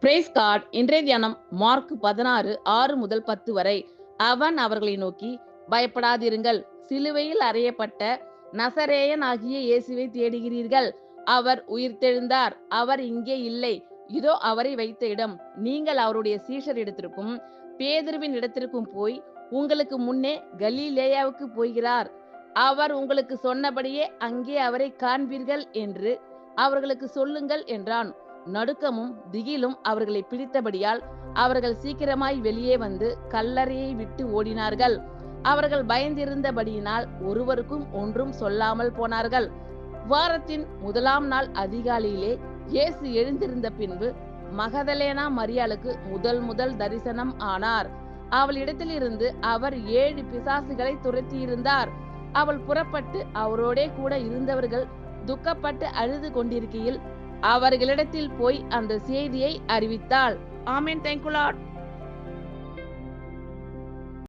Price card. இன்றைய தியானம் mark 16:6-10 வரை. அவன் அவர்களை நோக்கி, பயப்படாதிருங்கள். சிலுவையில் அறையப்பட்ட நசரேயன் ஆகிய இயேசுவை தேடுகிறீர்கள். அவர் உயிர்த்தெழுந்தார். அவர் இங்கே இல்லை. இதோ அவரை வைத்த இடம். நீங்கள் அவருடைய சீஷரிடத்திற்கும் பேதுருவின் இடத்திற்கும் போய் உங்களுக்கு முன்னே கலிலேயாவுக்கு போகிறார். அவர் உங்களுக்கு சொன்னபடியே அங்கே அவரை காண்பீர்கள் என்று அவர்களுக்கு சொல்லுங்கள் என்றான். நடுக்கமும் திகிலும் அவர்களை பிடித்தபடியால் அவர்கள் சீக்கிரமாய் வெளியே வந்து கல்லறையை விட்டு ஓடினார்கள். அவர்கள் பயந்திருந்தபடியினால் ஒருவருக்கும் ஒன்றும் சொல்லாமல் போனார்கள். வாரத்தின் முதலாம் நாள் அதிகாலையிலே இயேசு எழுந்திருந்த பின்பு மகதலேனா மரியாளுக்கு முதல் தரிசனம் ஆனார். அவள் இடத்திலிருந்து அவர் 7 பிசாசுகளை துரத்தியிருந்தார். அவள் புறப்பட்டு அவரோடே கூட இருந்தவர்கள் துக்கப்பட்டு அழுது கொண்டிருக்கையில் அவர்களிடத்தில் போய் அந்த செய்தியை அறிவித்தாள். ஆமென். Thank you Lord.